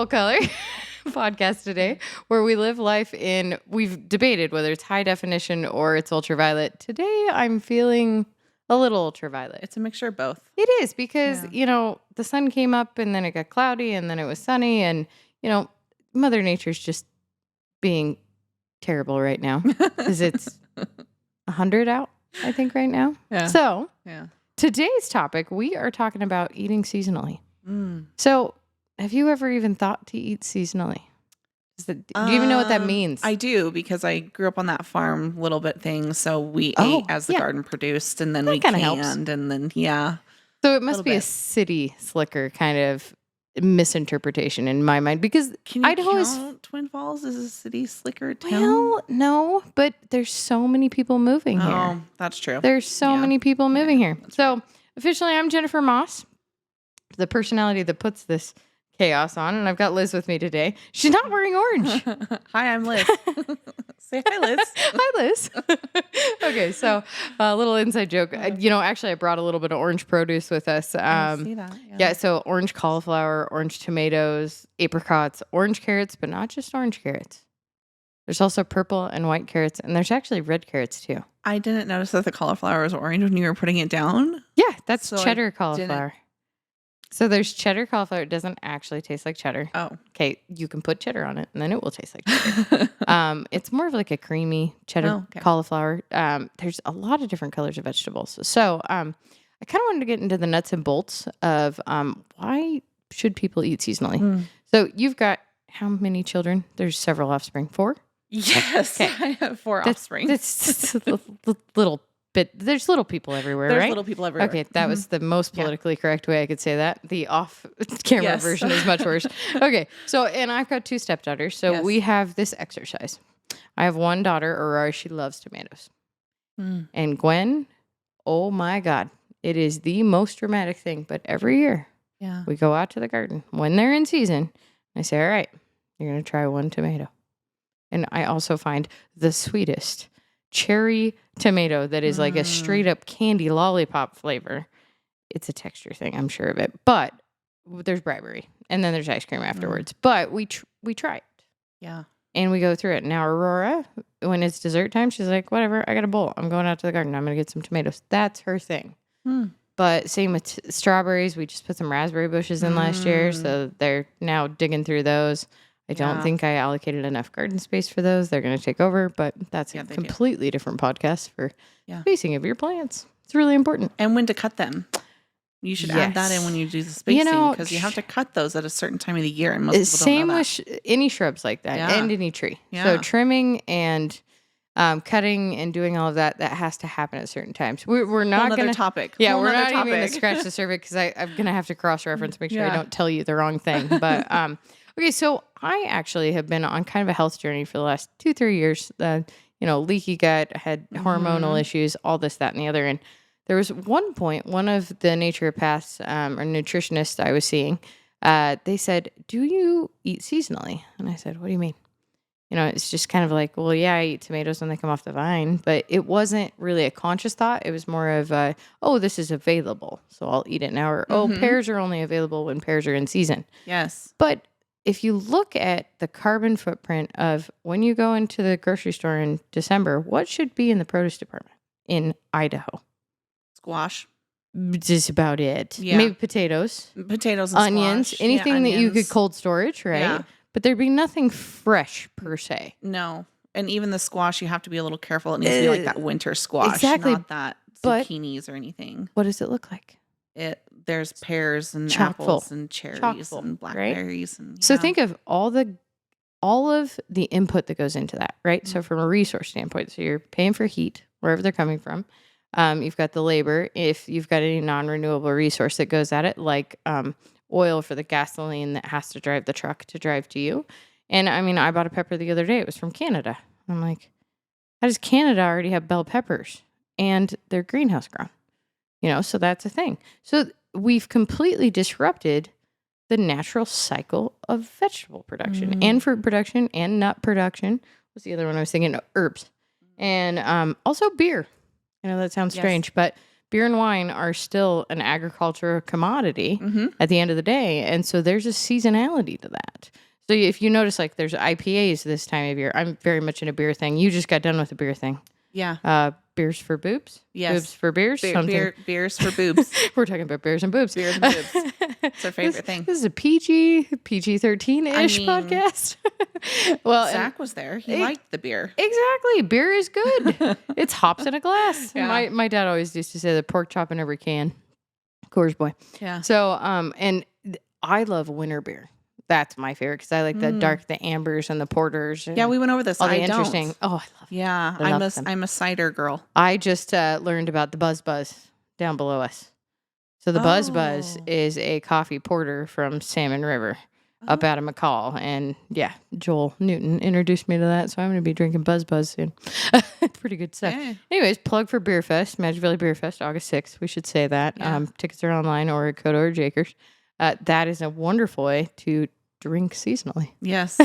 Full Color podcast today, where we live life in, we've debated whether it's high definition or it's ultraviolet. Today, I'm feeling a little ultraviolet. It's a mixture of both. It is because, the sun came up and then it got cloudy and then it was sunny and, Mother Nature's just being terrible right now because it's 100 out, I think, right now. Yeah. So today's topic, we are talking about eating seasonally. So have you ever even thought to eat seasonally? Do you even know what that means? I do, because I grew up on that farm little bit thing. So we ate as the garden produced, and then we canned, helps. and then, So it must be a city slicker kind of misinterpretation in my mind, because Can you Idaho count Twin Falls as a city slicker town? Well, no, but there's so many people moving here. Oh, that's true. There's so many people moving here. So officially, I'm Jennifer Moss, the personality that puts this chaos on, and I've got Liz with me today. She's not wearing orange. Hi, I'm Liz. Say hi, Liz. Hi, Liz. Okay, so a little inside joke. Actually, I brought a little bit of orange produce with us. I see that. Yeah, so orange cauliflower, orange tomatoes, apricots, orange carrots, but not just orange carrots. There's also purple and white carrots, and there's actually red carrots too. I didn't notice that the cauliflower was orange when you were putting it down. Yeah, that's cheddar cauliflower. So there's cheddar cauliflower. It doesn't actually taste like cheddar. Oh. Okay, you can put cheddar on it, and then it will taste like cheddar. It's more of like a creamy cheddar cauliflower. There's a lot of different colors of vegetables. So I kind of wanted to get into the nuts and bolts of why should people eat seasonally. So you've got how many children? There's several offspring. 4? Yes, I have 4 offspring. That's a little bit. There's little people everywhere, right? There's little people everywhere. Okay, that was the most politically correct way I could say that. The off-camera version is much worse. Okay, so, and I've got 2 stepdaughters, so we have this exercise. I have one daughter, Aurora. She loves tomatoes. And Gwen, oh my God, it is the most dramatic thing. But every year, we go out to the garden when they're in season. I say, all right, you're going to try one tomato. And I also find the sweetest cherry tomato that is like a straight up candy lollipop flavor. It's a texture thing, I'm sure of it. But there's bribery, and then there's ice cream afterwards. But we try it. Yeah. And we go through it. Now Aurora, when it's dessert time, she's like, whatever, I got a bowl. I'm going out to the garden. I'm going to get some tomatoes. That's her thing. But same with strawberries. We just put some raspberry bushes in last year, so they're now digging through those. I don't think I allocated enough garden space for those. They're going to take over, but that's a completely different podcast for spacing of your plants. It's really important. And when to cut them. You should add that in when you do the spacing, because you have to cut those at a certain time of the year, and most people don't know that. Same with any shrubs like that, and any tree. So trimming and cutting and doing all of that has to happen at certain times. We're not going to topic. Yeah, we're not even going to scratch the surface, because I'm going to have to cross-reference, make sure I don't tell you the wrong thing. But okay, so I actually have been on kind of a health journey for the last 2-3 years. Leaky gut, had hormonal issues, all this, that, and the other. And there was one point, one of the naturopaths or nutritionists I was seeing, they said, do you eat seasonally? And I said, what do you mean? It's just kind of like, well, yeah, I eat tomatoes when they come off the vine, but it wasn't really a conscious thought. It was more of, this is available, so I'll eat it now. Or, pears are only available when pears are in season. Yes. But if you look at the carbon footprint of when you go into the grocery store in December, what should be in the produce department in Idaho? Squash. Just about it. Yeah. Maybe potatoes. Potatoes and onions. Squash. Anything that you could cold storage, right? Yeah. But there'd be nothing fresh per se. No. And even the squash, you have to be a little careful. It needs to be like that winter squash. Exactly. Not that zucchinis or anything. What does it look like? There's pears and Chock-full. apples and cherries and blackberries. Right? So think of all of the input that goes into that, right? So from a resource standpoint, so you're paying for heat wherever they're coming from. You've got the labor. If you've got any non-renewable resource that goes at it, like oil for the gasoline that has to drive the truck to drive to you. And I mean, I bought a pepper the other day. It was from Canada. I'm like, how does Canada already have bell peppers? And they're greenhouse grown. So that's a thing. So we've completely disrupted the natural cycle of vegetable production and fruit production and nut production. What's the other one I was thinking? Herbs. And also beer. I know that sounds strange, but beer and wine are still an agricultural commodity at the end of the day. And so there's a seasonality to that. So if you notice, like, there's IPAs this time of year. I'm very much in a beer thing. You just got done with the beer thing. Yeah. Beers for boobs? Yes. Boobs for beers? Beers for boobs. We're talking about beers and boobs. Beers and boobs. It's our favorite thing. This is a PG-13-ish podcast. Well, Zach was there. He liked the beer. Exactly. Beer is good. It's hops in a glass. Yeah. My dad always used to say the pork chop in every can. Coors boy. Yeah. So, and I love winter beer. That's my favorite because I like the dark, the ambers and the porters. And we went over this. All the interesting. Oh, I love it. Yeah, I'm a cider girl. I just learned about the Buzz down below us. So the Buzz is a coffee porter from Salmon River up out of McCall. And Joel Newton introduced me to that. So I'm going to be drinking Buzz soon. Pretty good stuff. Okay. Anyways, plug for Beer Fest, Magic Valley Beer Fest, August 6th. We should say that. Yeah. Tickets are online or at Coda or Jakers. That is a wonderful way to drink seasonally. Yes.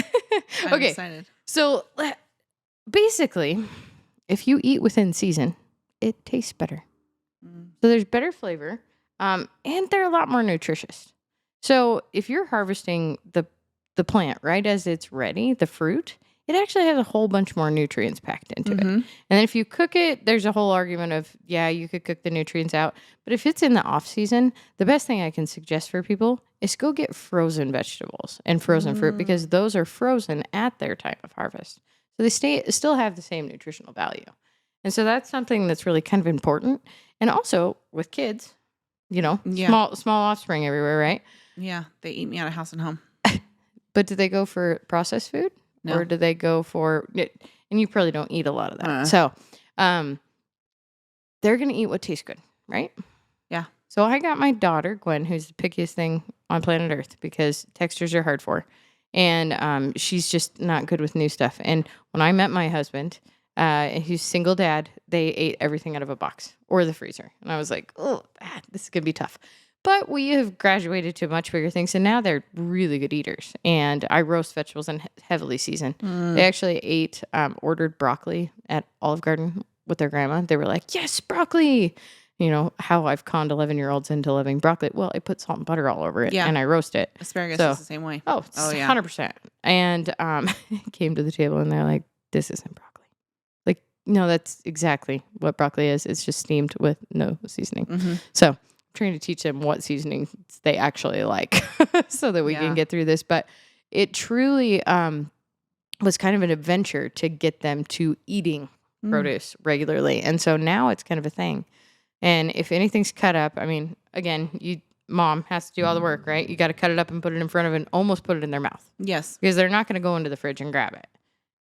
I'm excited. So basically, if you eat within season, it tastes better. So there's better flavor, and they're a lot more nutritious. So if you're harvesting the plant right as it's ready, the fruit, it actually has a whole bunch more nutrients packed into it. And then if you cook it, there's a whole argument of, you could cook the nutrients out. But if it's in the off season, the best thing I can suggest for people is go get frozen vegetables and frozen fruit because those are frozen at their time of harvest. So they still have the same nutritional value. And so that's something that's really kind of important. And also with kids, small offspring everywhere, right? Yeah, they eat me out of house and home. But do they go for processed food? No. Or do they go for, and you probably don't eat a lot of that. So they're going to eat what tastes good, right? Yeah. So I got my daughter, Gwen, who's the pickiest thing on planet Earth because textures are hard for her. And she's just not good with new stuff. And when I met my husband, who's single dad, they ate everything out of a box or the freezer. And I was like, oh, this is going to be tough. But we have graduated to much bigger things, and now they're really good eaters. And I roast vegetables and heavily season. They actually ordered broccoli at Olive Garden with their grandma. They were like, yes, broccoli. You know, how I've conned 11-year-olds into loving broccoli. Well, I put salt and butter all over it, and I roast it. Asparagus is the same way. Oh, yeah. 100%. And came to the table, and they're like, this isn't broccoli. Like, no, that's exactly what broccoli is. It's just steamed with no seasoning. So trying to teach them what seasonings they actually like so that we can get through this. But it truly was kind of an adventure to get them to eating produce regularly. And so now it's kind of a thing. And if anything's cut up, I mean, again, mom has to do all the work, right? You got to cut it up and put it in front of and almost put it in their mouth. Yes. Because they're not going to go into the fridge and grab it.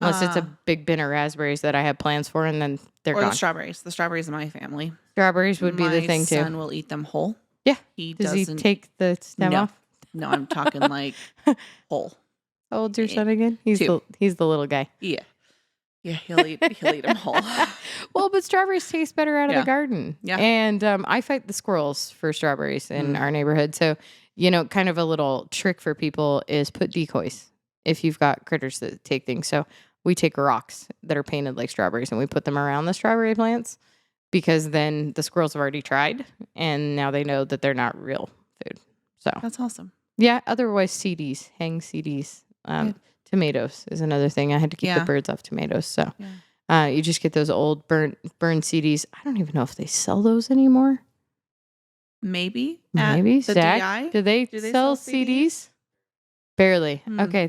Unless it's a big bin of raspberries that I have plans for, and then they're gone. Or the strawberries. The strawberries in my family. Strawberries would be the thing, too. My son will eat them whole. Yeah. Does he take the stem off? No, I'm talking like whole. How old's your son again? He's the little guy. Yeah. Yeah, he'll eat them whole. Well, but strawberries taste better out of the garden. Yeah. And I fight the squirrels for strawberries in our neighborhood. So, kind of a little trick for people is put decoys if you've got critters that take things. So we take rocks that are painted like strawberries and we put them around the strawberry plants because then the squirrels have already tried and now they know that they're not real food. So that's awesome. Yeah. Otherwise, CDs, hang CDs. Tomatoes is another thing. I had to keep the birds off tomatoes. So you just get those old burnt CDs. I don't even know if they sell those anymore. Maybe. Zach, DI? do they sell CDs? Barely. Okay.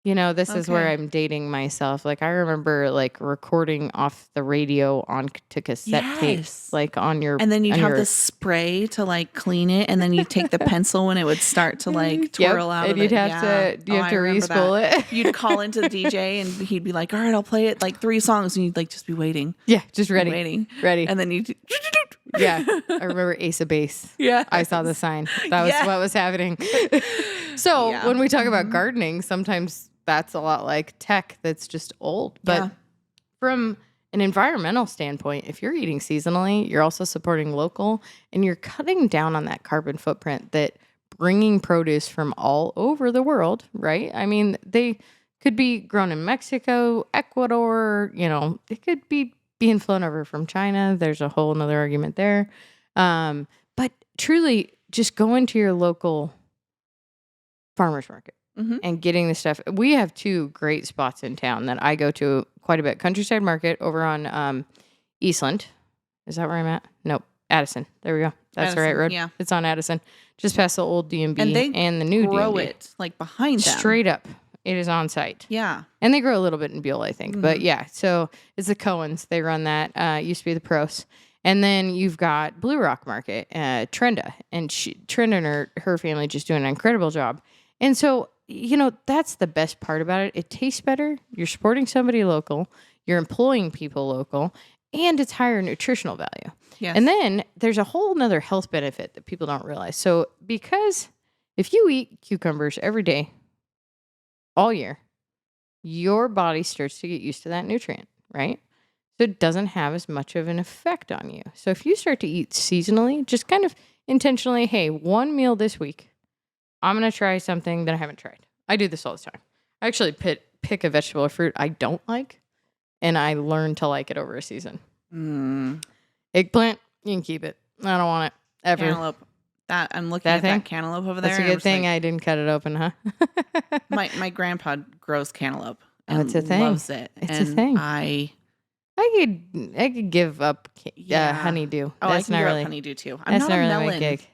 This is where I'm dating myself. Like I remember recording off the radio to cassette tapes, on your, and then you'd have this spray to clean it. And then you take the pencil when it would start to twirl out. And you'd have to re-spool it. You'd call into the DJ and he'd be like, all right, I'll play it 3 songs. And you'd just be waiting. Yeah. Just ready. And then you'd. Yeah. I remember Ace of Base. Yeah. I saw the sign. That was what was happening. So when we talk about gardening, sometimes that's a lot like tech that's just old. But from an environmental standpoint, if you're eating seasonally, you're also supporting local and you're cutting down on that carbon footprint that bringing produce from all over the world, right? I mean, they could be grown in Mexico, Ecuador, it could be being flown over from China. There's a whole nother argument there. But truly, just going to your local farmer's market and getting the stuff. We have 2 great spots in town that I go to quite a bit. Countryside Market over on Eastland. Is that where I'm at? Nope. Addison. There we go. That's the right road. Yeah. It's on Addison. Just past the old DMB and the new DMB. Grow it like behind them. Straight up. It is on site. Yeah. And they grow a little bit in Buell, I think. But yeah, so it's the Cohens. They run that. It used to be the Pros. And then you've got Blue Rock Market, Trenda. And Trenda and her family just doing an incredible job. And so, that's the best part about it. It tastes better. You're supporting somebody local. You're employing people local. And it's higher nutritional value. Yes. And then there's a whole nother health benefit that people don't realize. So because if you eat cucumbers every day, all year, your body starts to get used to that nutrient, right? So it doesn't have as much of an effect on you. So if you start to eat seasonally, just kind of intentionally, hey, 1 meal this week, I'm going to try something that I haven't tried. I do this all the time. I actually pick a vegetable or fruit I don't like, and I learn to like it over a season. Eggplant, you can keep it. I don't want it ever. Cantaloupe. I'm looking at that cantaloupe over there. That's a good thing I didn't cut it open, huh? my grandpa grows cantaloupe. And it's a thing. Loves it. It's a thing. I could give up honeydew. That's not really honeydew too. I'm not really my gig.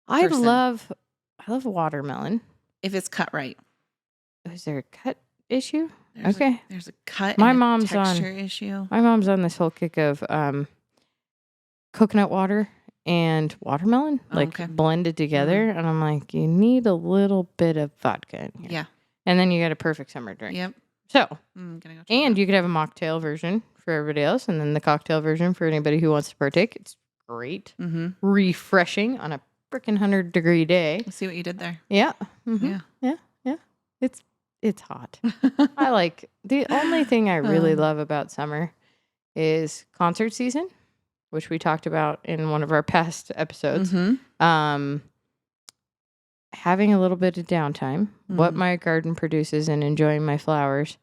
I love watermelon. If it's cut right. Is there a cut issue? There's a cut. And texture issue. My mom's on this whole kick of coconut water and watermelon, blended together, and I'm like, you need a little bit of vodka in here. Yeah. And then you got a perfect summer drink. Yep. So, and you could have a mocktail version for everybody else, and then the cocktail version for anybody who wants to partake. It's great, refreshing on a freaking 100-degree day. See what you did there? Yeah. Yeah. It's hot. The only thing I really love about summer is concert season, which we talked about in one of our past episodes. Having a little bit of downtime, what my garden produces, and enjoying my flowers.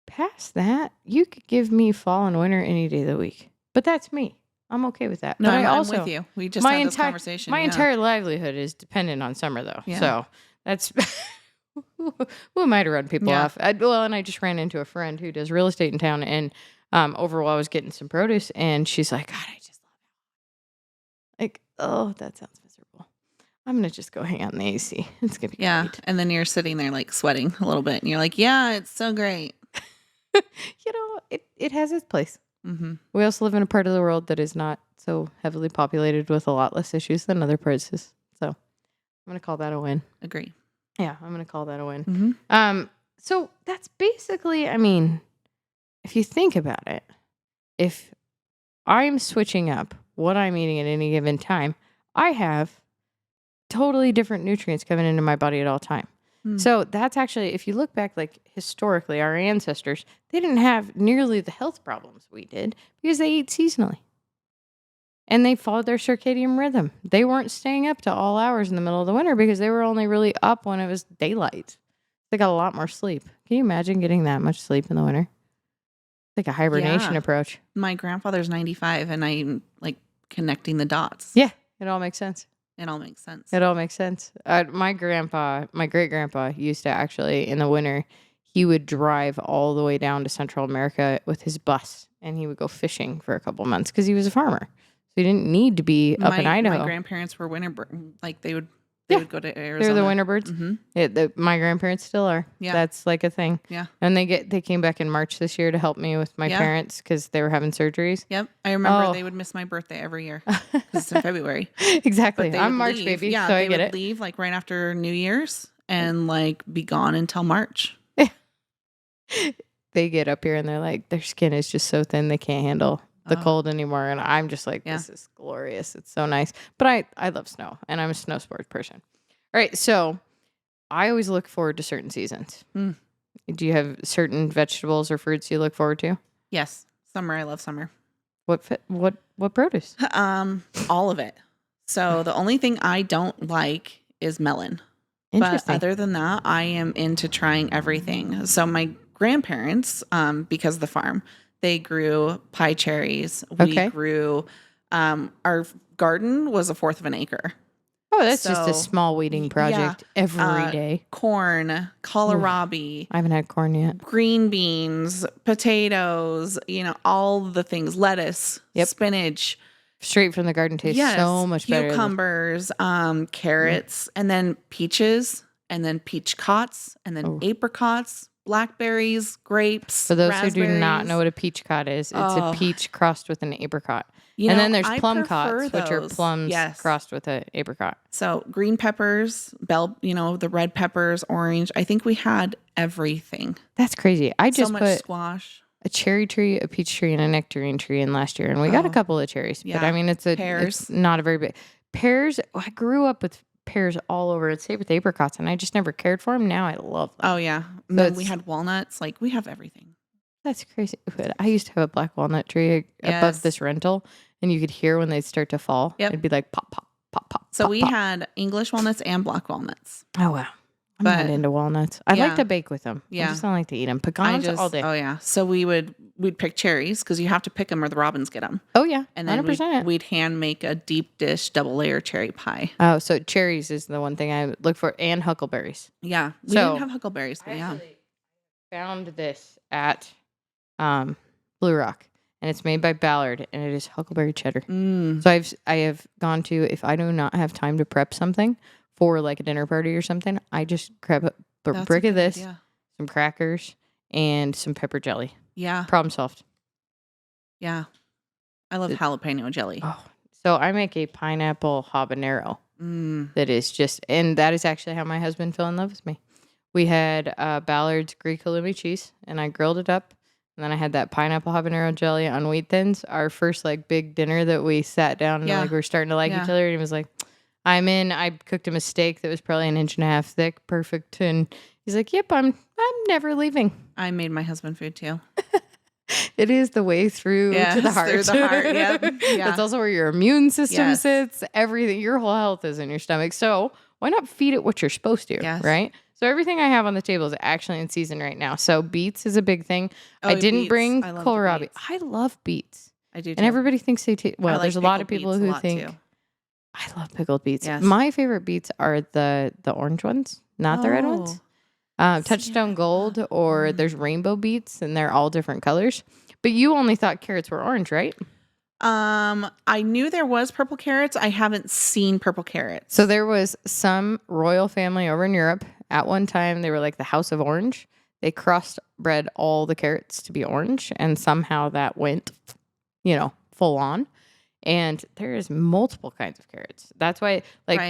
Past that, you could give me fall and winter any day of the week. But that's me. I'm okay with that. No, but I'm with you. We just had this conversation. My entire livelihood is dependent on summer, though. Yeah. So that's... Who am I to run people off? And I just ran into a friend who does real estate in town, and overall I was getting some produce, and she's like, God, I just love it. Like, oh, that sounds miserable. I'm going to just go hang out in the AC. It's going to be great. And then you're sitting there like sweating a little bit, and you're like, yeah, it's so great. It has its place. We also live in a part of the world that is not so heavily populated with a lot less issues than other parts. So I'm going to call that a win. Agree. Yeah, I'm going to call that a win. So that's basically, if you think about it, if I'm switching up what I'm eating at any given time, I have totally different nutrients coming into my body at all time. So that's actually, if you look back, like historically, our ancestors, they didn't have nearly the health problems we did because they ate seasonally. And they followed their circadian rhythm. They weren't staying up to all hours in the middle of the winter because they were only really up when it was daylight. They got a lot more sleep. Can you imagine getting that much sleep in the winter? Like a hibernation approach. My grandfather's 95, and I'm like connecting the dots. Yeah, it all makes sense. It all makes sense. My great grandpa used to actually, in the winter, he would drive all the way down to Central America with his bus, and he would go fishing for a couple months because he was a farmer. They didn't need to be up in Idaho. My grandparents were winter, they would go to Arizona. They're the winter birds. My grandparents still are. Yeah, that's like a thing. Yeah, and they came back in March this year to help me with my parents because they were having surgeries. Yep, I remember they would miss my birthday every year because it's in February. Exactly, I'm March baby. Yeah, so they would leave like right after New Year's and like be gone until March. They get up here and they're like, their skin is just so thin they can't handle the cold anymore, and I'm just like, this is glorious. It's so nice. But I love snow, and I'm a snow sports person. All right, so I always look forward to certain seasons. Do you have certain vegetables or fruits you look forward to? Yes, summer. I love summer. What produce? All of it. So the only thing I don't like is melon. But other than that, I am into trying everything. So my grandparents, because of the farm, They grew pie cherries. We grew, our garden was 1/4 of an acre. Oh, that's just a small weeding project every day. Corn, kohlrabi. I haven't had corn yet. Green beans, potatoes, all the things, lettuce, spinach. Straight from the garden tastes so much better. Cucumbers, carrots, and then peaches, and then peach cots, and then apricots, blackberries, grapes. For those who do not know what a peach cot is, it's a peach crossed with an apricot. And then there's plum cots, which are plums crossed with an apricot. So green peppers, the red peppers, orange. I think we had everything. That's crazy. I just put squash, a cherry tree, a peach tree, and a nectarine tree in last year, and we got a couple of cherries. Yeah. But I mean, it's not a very big pears. I grew up with pears all over. It's same with apricots, and I just never cared for them. Now I love them. Oh yeah. And then we had walnuts. Like we have everything. That's crazy. I used to have a black walnut tree above this rental, and you could hear when they start to fall. Yep. It'd be like pop, pop, pop, pop. So pop, we had English walnuts and black walnuts. Oh wow. I'm not into walnuts. I like to bake with them. Yeah. I just don't like to eat them. Pecans all day. Oh yeah. So we'd pick cherries because you have to pick them or the robins get them. Oh yeah. And then 100%. We'd hand make a deep dish double layer cherry pie. Oh, so cherries is the one thing I look for, and huckleberries. Yeah. We didn't have huckleberries, but I found this at Blue Rock, and it's made by Ballard, and it is huckleberry cheddar. So I have gone to, if I do not have time to prep something for like a dinner party or something, I just grab a brick of this, some crackers, and some pepper jelly. Yeah. Problem solved. Yeah. I love jalapeno jelly. Oh, so I make a pineapple habanero that is just, and that is actually how my husband fell in love with me. We had Ballard's Greek halloumi cheese, and I grilled it up. And then I had that pineapple habanero jelly on wheat thins. Our first like big dinner that we sat down and like we were starting to like each other. And he was like, I'm in. I cooked him a steak that was probably 1.5 inches thick. Perfect. And he's like, yep, I'm never leaving. I made my husband food too. It is the way through to the heart. Through the heart. Yep. Yeah. That's also where your immune system sits. Everything. Your whole health is in your stomach. So why not feed it what you're supposed to? Yes. Right? So everything I have on the table is actually in season right now. So beets is a big thing. I didn't bring kohlrabi. I love beets. I do too. And everybody thinks they taste, well, there's a lot of people who think, I love pickled beets. Yes. My favorite beets are the orange ones, not the red ones. Touchstone Gold, or there's rainbow beets, and they're all different colors. But you only thought carrots were orange, right? I knew there was purple carrots. I haven't seen purple carrots. So there was some royal family over in Europe. At one time, they were like the House of Orange. They crossbred all the carrots to be orange, and somehow that went, full on. And there is multiple kinds of carrots. That's why,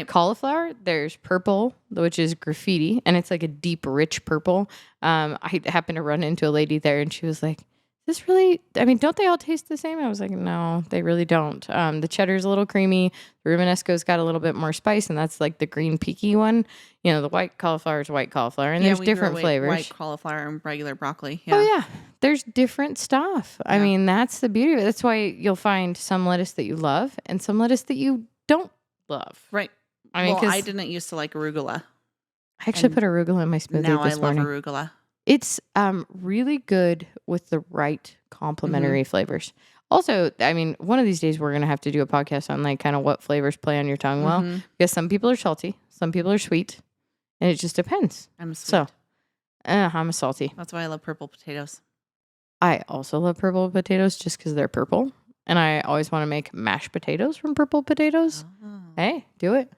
cauliflower, there's purple, which is graffiti, and it's like a deep, rich purple. I happened to run into a lady there, and she was like, this really, don't they all taste the same? I was like, no, they really don't. The cheddar's a little creamy. The Romanesco's got a little bit more spice, and that's like the green peaky one. The white cauliflower is white cauliflower, and there's different flavors. White cauliflower and regular broccoli. Yeah. Oh, yeah. There's different stuff. Yeah. I mean, that's the beauty of it. That's why you'll find some lettuce that you love and some lettuce that you don't love. Right. I didn't used to like arugula. I actually put arugula in my smoothie this morning. Now I love arugula. It's really good with the right complementary flavors. Also, one of these days we're going to have to do a podcast on like kind of what flavors play on your tongue well, because some people are salty, some people are sweet, and it just depends. I'm sweet. So, I'm a salty. That's why I love purple potatoes. I also love purple potatoes just because they're purple, and I always want to make mashed potatoes from purple potatoes. Oh. Hey, do it.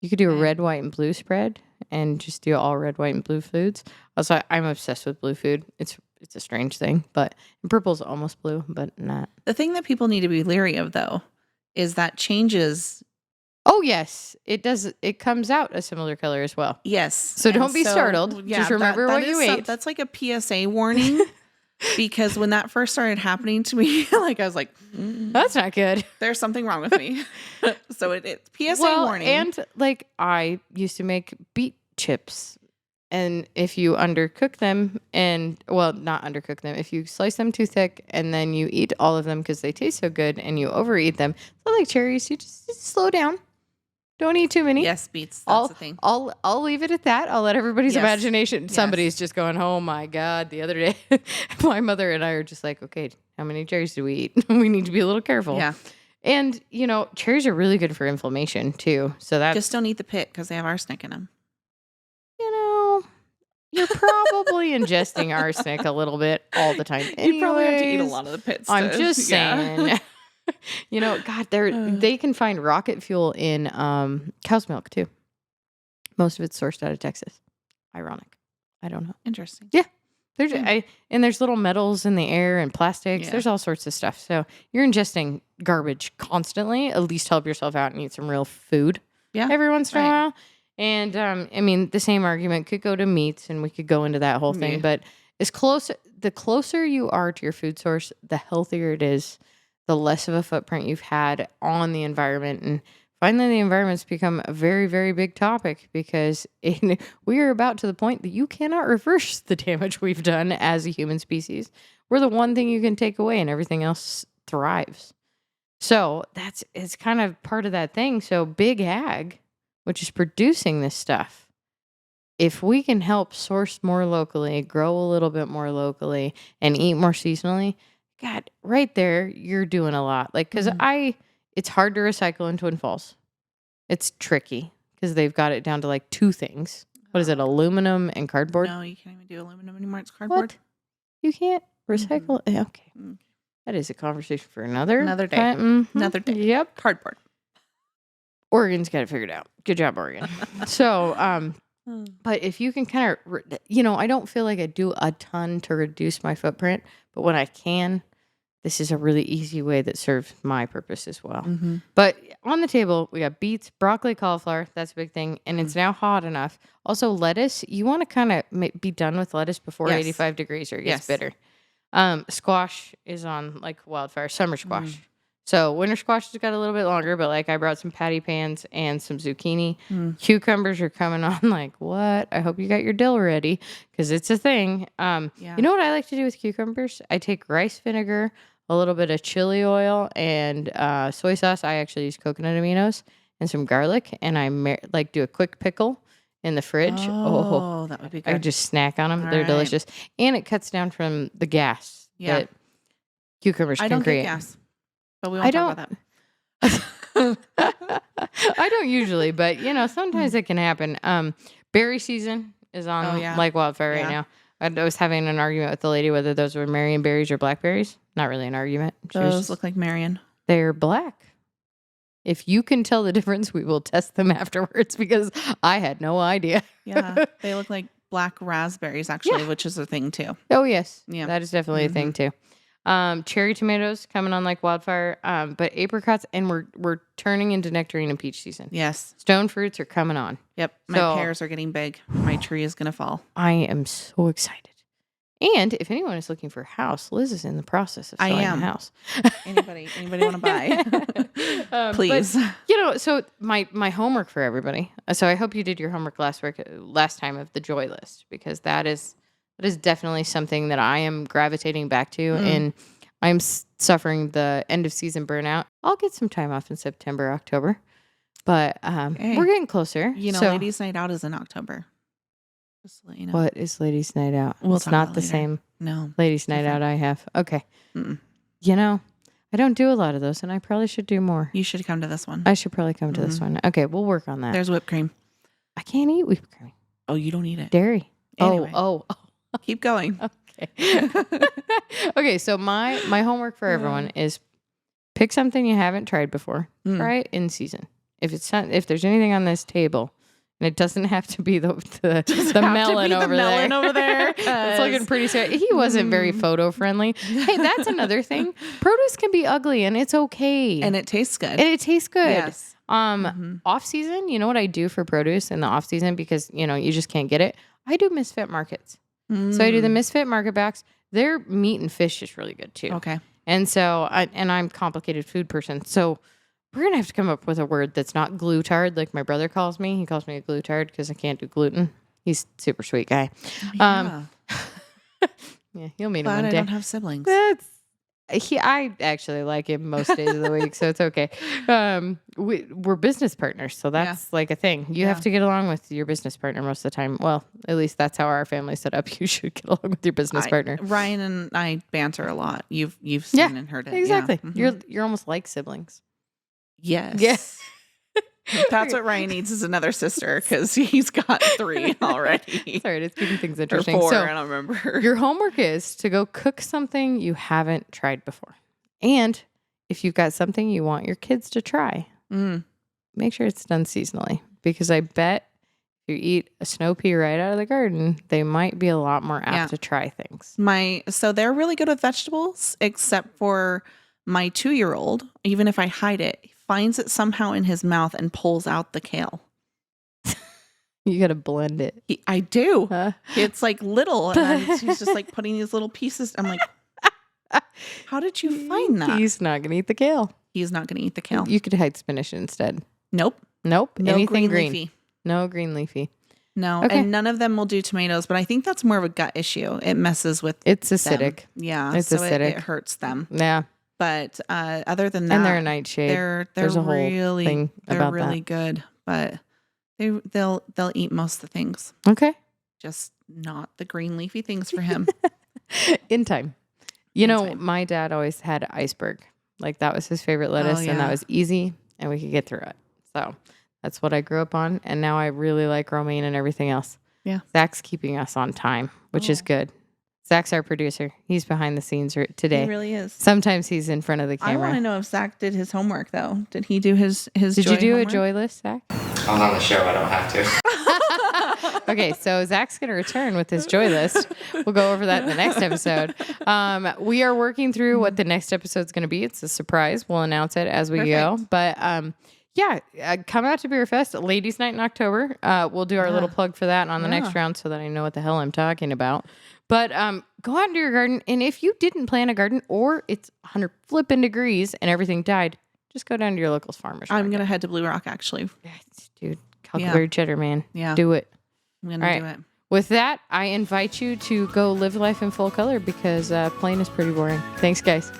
You could do a red, white, and blue spread and just do all red, white, and blue foods. Also, I'm obsessed with blue food. It's a strange thing, but purple's almost blue, but not. The thing that people need to be leery of, though, is that changes. Oh, yes. It does. It comes out a similar color as well. Yes. So don't be startled. Just remember what you ate. That's like a PSA warning. Because when that first started happening to me, I was like, that's not good. There's something wrong with me. So it's PSA warning. And I used to make beet chips. And if you undercook them not undercook them, if you slice them too thick and then you eat all of them because they taste so good and you overeat them, so like cherries, you just slow down. Don't eat too many. Yes, beets. That's the thing. I'll leave it at that. I'll let everybody's imagination. Yes. Somebody's just going, oh my God. The other day, my mother and I are just like, okay, how many cherries do we eat? We need to be a little careful. Yeah. And, cherries are really good for inflammation too. So that's... Just don't eat the pit because they have arsenic in them. You're probably ingesting arsenic a little bit all the time. You probably have to eat a lot of the pits. I'm just saying. God, they can find rocket fuel in cow's milk too. Most of it's sourced out of Texas. Ironic. I don't know. Interesting. Yeah. There's little metals in the air and plastics. Yeah. There's all sorts of stuff. So you're ingesting garbage constantly. At least help yourself out and eat some real food every once in a while. And the same argument could go to meats, and we could go into that whole thing. Yeah. But the closer you are to your food source, the healthier it is, the less of a footprint you've had on the environment. And finally, the environment's become a very, very big topic because we are about to the point that you cannot reverse the damage we've done as a human species. We're the one thing you can take away, and everything else thrives. So it's kind of part of that thing. So big ag, which is producing this stuff, if we can help source more locally, grow a little bit more locally, and eat more seasonally, God, right there, you're doing a lot. Like, because it's hard to recycle in Twin Falls. It's tricky because they've got it down to like 2 things. What is it, aluminum and cardboard? No, you can't even do aluminum anymore. It's cardboard. What? You can't recycle? Mm-hmm. Okay. Mm-hmm. That is a conversation for another day. Mm-hmm. Another day. Yep. Cardboard. Oregon's got it figured out. Good job, Oregon. So, but if you can kind of, I don't feel like I do a ton to reduce my footprint, but when I can, this is a really easy way that serves my purpose as well. Mm-hmm. But on the table, we got beets, broccoli, cauliflower. That's a big thing. And it's now hot enough. Also, lettuce. You want to kind of be done with lettuce before 85 degrees or it gets bitter. Squash is on like wildfire, summer squash. Mm. So winter squash has got a little bit longer, but like I brought some patty pans and some zucchini. Cucumbers are coming on like, what? I hope you got your dill ready because it's a thing. You know what I like to do with cucumbers? I take rice vinegar, a little bit of chili oil, and soy sauce. I actually use coconut aminos and some garlic, and I do a quick pickle in the fridge. Oh, that would be good. I just snack on them. They're delicious. And it cuts down from the gas that cucumbers can create. I don't get gas. But we won't talk about that. I don't usually, but sometimes it can happen. Berry season is on like wildfire right now. I was having an argument with the lady whether those were Marion berries or blackberries. Not really an argument. Those look like Marion. They're black. If you can tell the difference, we will test them afterwards because I had no idea. Yeah, they look like black raspberries actually, which is a thing too. Oh yes, that is definitely a thing too. Cherry tomatoes coming on like wildfire, but apricots, and we're turning into nectarine and peach season. Yes. Stone fruits are coming on. Yep. My pears are getting big. My tree is going to fall. I am so excited. And if anyone is looking for a house, Liz is in the process of selling a house. Anybody want to buy? Please. But, so my homework for everybody. So I hope you did your homework last time of the joy list, because that is definitely something that I am gravitating back to, and I'm suffering the end of season burnout. I'll get some time off in September, October, but we're getting closer. Ladies' Night Out is in October. Just to let you know. What is Ladies' Night Out? It's not the same. No, Ladies' Night Out I have. Okay. I don't do a lot of those, and I probably should do more. You should come to this one. I should probably come to this one. Okay, we'll work on that. There's whipped cream. I can't eat whipped cream. Oh, you don't eat it. Dairy. Anyway. Oh. Keep going. Okay. Okay, so my homework for everyone is pick something you haven't tried before. Try it in season. If there's anything on this table, and it doesn't have to be the melon over there. It's looking pretty sad. He wasn't very photo friendly. Hey, that's another thing. Produce can be ugly, and it's okay. And it tastes good. Yes. Off season, you know what I do for produce in the off season, because you just can't get it? I do misfit markets. So I do the misfit market backs. Their meat and fish is really good too. Okay. And so I'm a complicated food person. So we're going to have to come up with a word that's not glutard, like my brother calls me. He calls me a glutard because I can't do gluten. He's a super sweet guy. Yeah, you'll meet him one day. I don't have siblings. I actually like him most days of the week, so it's okay. We're business partners, so that's like a thing. You have to get along with your business partner most of the time. Well, at least that's how our family's set up. You should get along with your business partner. Ryan and I banter a lot. You've seen and heard it. Exactly. You're almost like siblings. Yes. Yes. That's what Ryan needs is another sister because he's got 3 already. Sorry, it's keeping things interesting. Or 4, so, I don't remember. Your homework is to go cook something you haven't tried before. And if you've got something you want your kids to try, make sure it's done seasonally. Because I bet if you eat a snow pea right out of the garden, they might be a lot more apt to try things. So they're really good with vegetables, except for my 2-year-old. Even if I hide it, he finds it somehow in his mouth and pulls out the kale. You got to blend it. I do. It's like little. And he's just like putting these little pieces. I'm like, how did you find that? He's not going to eat the kale. He's not going to eat the kale. You could hide spinach instead. Nope. No Anything green. Leafy. No green leafy. No. Okay. And none of them will do tomatoes, but I think that's more of a gut issue. It messes with It's acidic. Them. Yeah. It's acidic. It hurts them. Yeah. But other than that, and they're a nightshade. There's a whole thing about really good, but they'll eat most of the things. Okay, just not the green leafy things for him. In time, my dad always had iceberg. Like that was his favorite lettuce, and that was easy, and we could get through it. So that's what I grew up on, and now I really like romaine and everything else. Yeah, Zach's keeping us on time, which is good. Zach's our producer. He's behind the scenes today. He really is. Sometimes he's in front of the camera. I want to know if Zach did his homework, though. Did he do his Did you do homework? a joy list, Zach? I was on the show. I don't have to. Okay, so Zach's going to return with his joy list. We'll go over that in the next episode. We are working through what the next episode is going to be. It's a surprise. We'll announce it as we go. But come out to Beer Fest, Ladies Night in October. We'll do our little plug for that on the next round so that I know what the hell I'm talking about. But go out into your garden, and if you didn't plant a garden or it's 100 flipping degrees and everything died, just go down to your local farmer's market. I'm going to head to Blue Rock, actually. Yes, dude. Cultivating cheddar, man. Yeah. Do it. I'm going to do it. With that, I invite you to go live life in full color because plain is pretty boring. Thanks, guys.